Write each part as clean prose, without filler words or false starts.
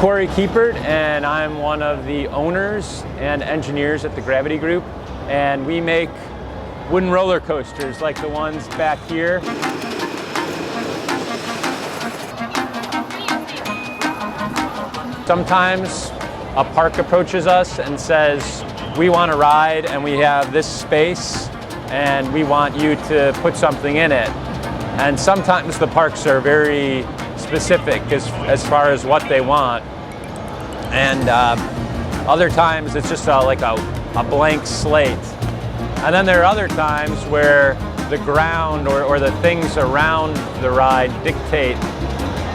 Korey Kiepert, and I'm one of the owners and engineers at the Gravity Group, and we make wooden roller coasters like the ones back here. Sometimes a park approaches us and says, we want to ride and we have this space and we want you to put something in it. And sometimes the parks are very specific as far as what they want. And other times it's just like a blank slate. And then there are other times where the ground or the things around the ride dictate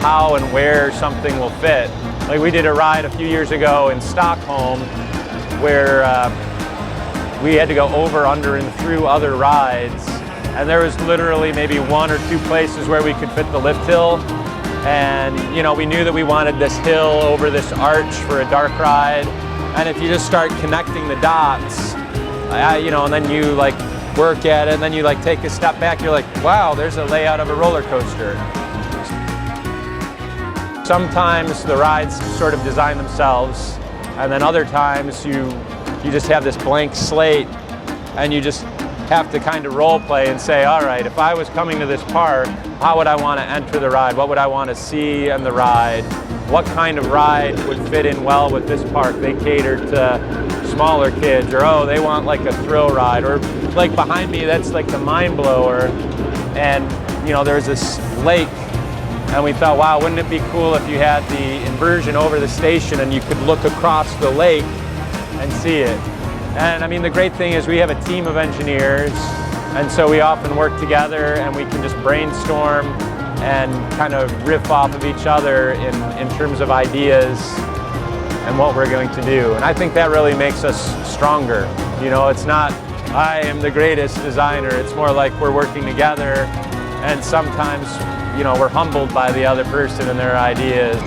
how and where something will fit. Like we did a ride a few years ago in Stockholm where we had to go over, under, and through other rides. And there was literally maybe one or two places where we could fit the lift hill. And you know, we knew that we wanted this hill over this arch for a dark ride. And if you just start connecting the dots, you know, and then you like work at it, and then you like take a step back, you're like, wow, there's a layout of a roller coaster. Sometimes the rides sort of design themselves, and then other times you just have this blank slate, and you just have to kind of role play and say, all right, if I was coming to this park, how would I want to enter the ride? What would I want to see in the ride? What kind of ride would fit in well with this park? They cater to smaller kids, or oh, they want like a thrill ride, or like behind me, that's like the Mind Blower, and you know, there's this lake, and we thought, wow, wouldn't it be cool if you had the inversion over the station and you could look across the lake and see it. And I mean, the great thing is we have a team of engineers, and so we often work together and we can just brainstorm and kind of riff off of each other in terms of ideas and what we're going to do. And I think that really makes us stronger. You know, it's not, I am the greatest designer. It's more like we're working together, and sometimes, you know, we're humbled by the other person and their ideas.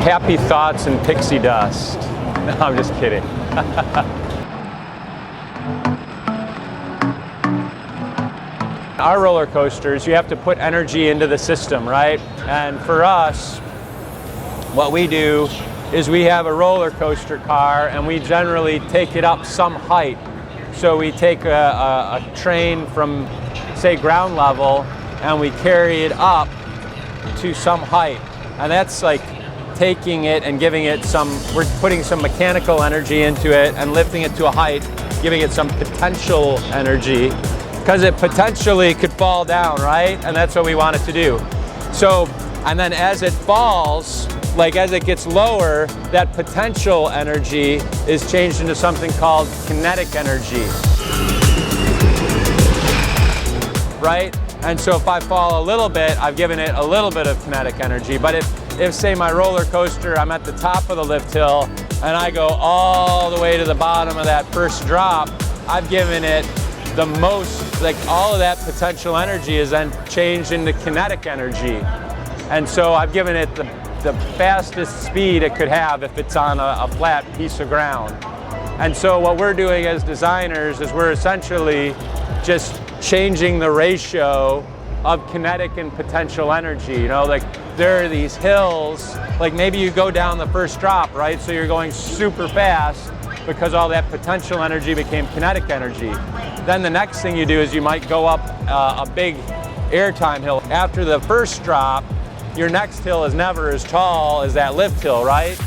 Happy thoughts and pixie dust. No, I'm just kidding. Our roller coasters, you have to put energy into the system, right? And for us, what we do is we have a roller coaster car, and we generally take it up some height. So we take a train from, say, ground level, and we carry it up to some height. And that's like taking it and giving it some, we're putting some mechanical energy into it and lifting it to a height, giving it some potential energy, because it potentially could fall down, right? And that's what we want it to do. So, and then as it falls, like as it gets lower, that potential energy is changed into something called kinetic energy, right? And so if I fall a little bit, I've given it a little bit of kinetic energy. But if say my roller coaster, I'm at the top of the lift hill and I go all the way to the bottom of that first drop, I've given it the most, like all of that potential energy is then changed into kinetic energy. And so I've given it the fastest speed it could have if it's on a flat piece of ground. And so what we're doing as designers is we're essentially just changing the ratio of kinetic and potential energy. You know, like there are these hills, like maybe you go down the first drop, right? So you're going super fast because all that potential energy became kinetic energy. Then the next thing you do is you might go up a big airtime hill. After the first drop, your next hill is never as tall as that lift hill, right?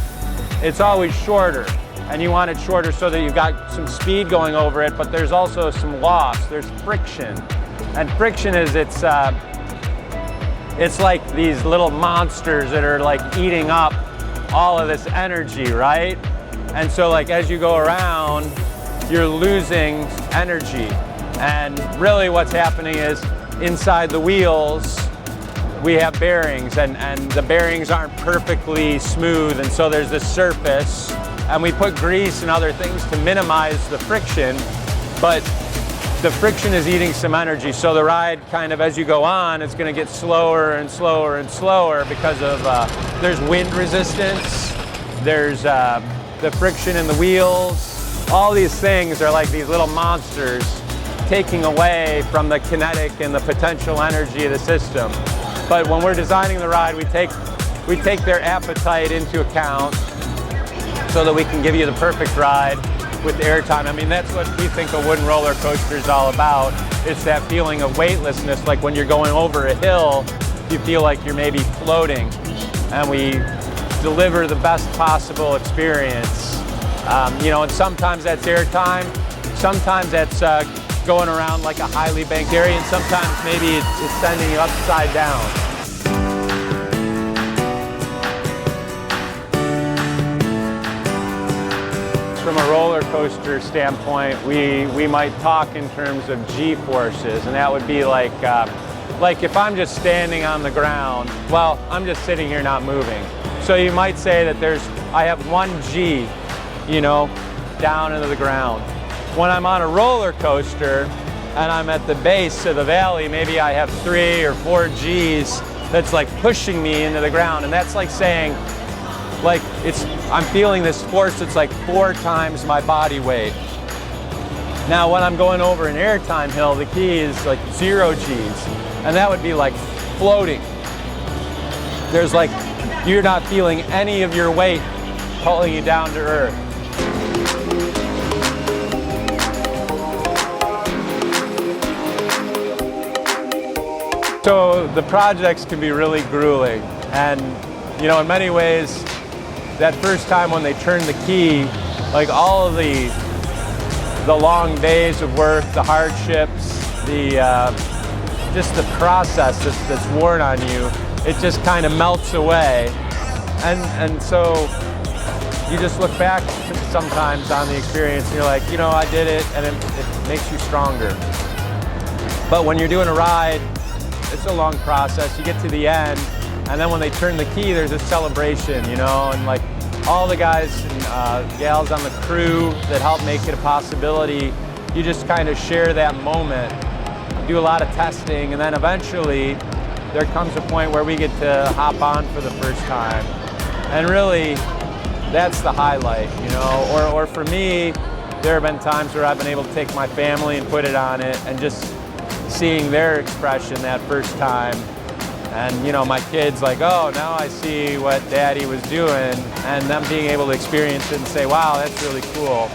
It's always shorter, and you want it shorter so that you've got some speed going over it, but there's also some loss, there's friction. And friction is, it's like these little monsters that are like eating up all of this energy, right? And so like as you go around, you're losing energy. And really what's happening is inside the wheels, we have bearings, and the bearings aren't perfectly smooth, and so there's this surface, and we put grease and other things to minimize the friction, but the friction is eating some energy, so the ride kind of, as you go on, it's going to get slower and slower and slower because of, there's wind resistance, there's the friction in the wheels, all these things are like these little monsters taking away from the kinetic and the potential energy of the system. But when we're designing the ride, we take their appetite into account so that we can give you the perfect ride with airtime. I mean, that's what we think a wooden roller coaster is all about. It's that feeling of weightlessness, like when you're going over a hill, you feel like you're maybe floating, and we deliver the best possible experience. You know, and sometimes that's airtime, sometimes that's going around like a highly banked area, and sometimes maybe it's sending you upside down. From a roller coaster standpoint, we might talk in terms of G-forces, and that would be like if I'm just standing on the ground, well, I'm just sitting here not moving. So you might say that I have 1 G, you know, down into the ground. When I'm on a roller coaster and I'm at the base of the valley, maybe I have 3 or 4 Gs that's like pushing me into the ground, and that's like saying, like, I'm feeling this force that's like 4 times my body weight. Now when I'm going over an airtime hill, the key is like 0 Gs, and that would be like floating. There's like, you're not feeling any of your weight pulling you down to earth. So the projects can be really grueling, and you know, in many ways, that first time when they turn the key, like all of the long days of work, the hardships, just the process that's worn on you, it just kind of melts away, and so you just look back sometimes on the experience and you're like, you know, I did it, and it makes you stronger. But when you're doing a ride, it's a long process. You get to the end, and then when they turn the key, there's a celebration, you know, and like all the guys and gals on the crew that help make it a possibility, you just kind of share that moment, do a lot of testing, and then eventually there comes a point where we get to hop on for the first time. And really, that's the highlight, you know, or for me, there have been times where I've been able to take my family and put it on it, and just seeing their expression that first time. And you know, my kids like, oh, now I see what Daddy was doing, and them being able to experience it and say, wow, that's really cool.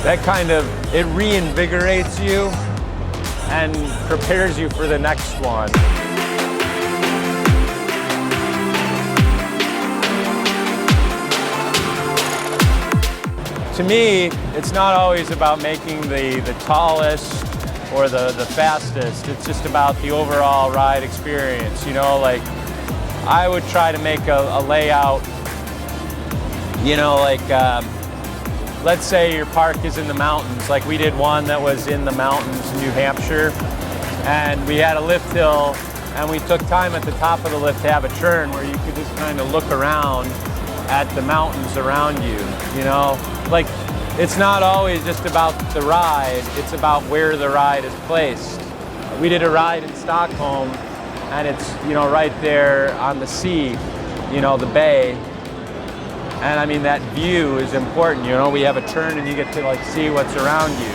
That kind of, it reinvigorates you and prepares you for the next one. To me, it's not always about making the tallest or the fastest. It's just about the overall ride experience. You know, like I would try to make a layout, you know, like let's say your park is in the mountains. Like we did one that was in the mountains in New Hampshire, and we had a lift hill, and we took time at the top of the lift to have a turn where you could just kind of look around at the mountains around you, you know? Like, it's not always just about the ride, it's about where the ride is placed. We did a ride in Stockholm, and it's, you know, right there on the sea, you know, the bay. And I mean, that view is important, you know? We have a turn and you get to like see what's around you.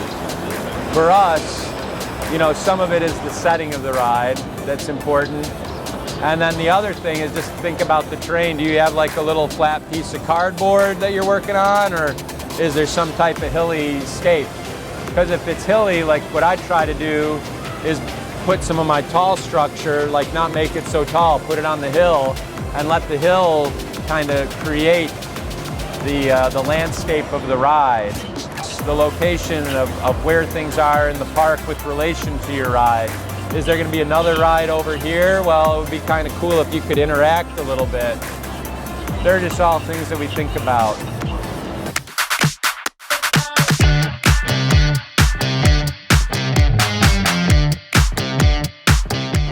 For us, you know, some of it is the setting of the ride that's important. And then the other thing is just think about the terrain. Do you have like a little flat piece of cardboard that you're working on, or is there some type of hilly scape? Because if it's hilly, like what I try to do is put some of my tall structure, like not make it so tall, put it on the hill, and let the hill kind of create the landscape of the ride. The location of where things are in the park with relation to your ride. Is there going to be another ride over here? Well, it would be kind of cool if you could interact a little bit. They're just all things that we think about.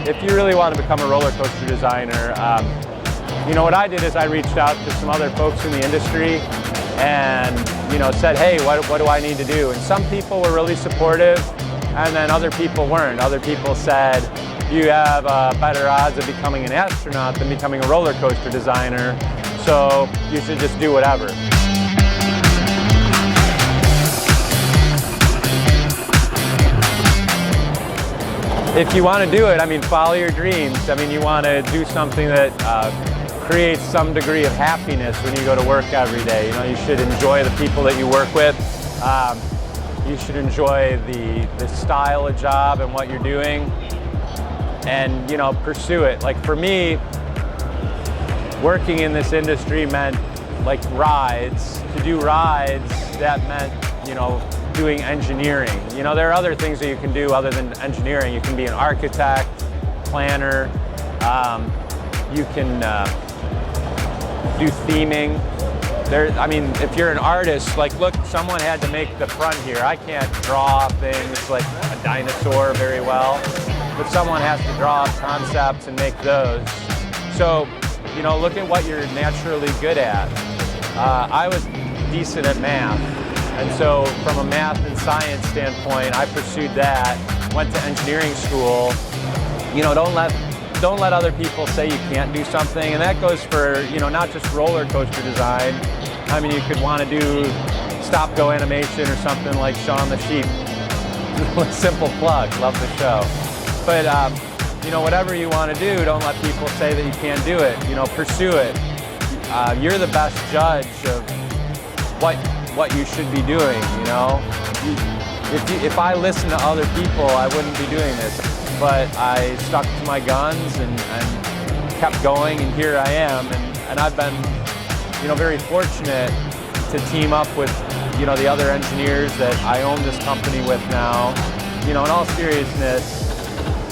If you really want to become a roller coaster designer, you know, what I did is I reached out to some other folks in the industry and, you know, said, hey, what do I need to do? And some people were really supportive, and then other people weren't. Other people said, you have better odds of becoming an astronaut than becoming a roller coaster designer, so you should just do whatever. if you want to do it, I mean, follow your dreams. I mean, you want to do something that creates some degree of happiness when you go to work every day. You know, you should enjoy the people that you work with. You should enjoy the style of job and what you're doing, and, you know, pursue it. Like for me, working in this industry meant like rides. To do rides, that meant, you know, doing engineering. You know, there are other things that you can do other than engineering. You can be an architect, planner, you can do theming. I mean, if you're an artist, like look, someone had to make the front here. I can't draw things like a dinosaur very well, but someone has to draw concepts and make those. So, you know, look at what you're naturally good at. I was decent at math, and so from a math and science standpoint, I pursued that, went to engineering school. You know, don't let other people say you can't do something, and that goes for, you know, not just roller coaster design. I mean, you could want to do stop-go animation or something like Shaun the Sheep. Simple plug, love the show. But, you know, whatever you want to do, don't let people say that you can't do it. You know, pursue it. You're the best judge of what you should be doing, you know? If I listened to other people, I wouldn't be doing this. But I stuck to my guns and kept going, and here I am. And I've been, you know, very fortunate to team up with, you know, the other engineers that I own this company with now. You know, in all seriousness,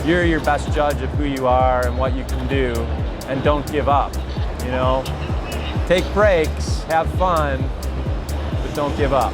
you're your best judge of who you are and what you can do, and don't give up, you know? Take breaks, have fun, but don't give up.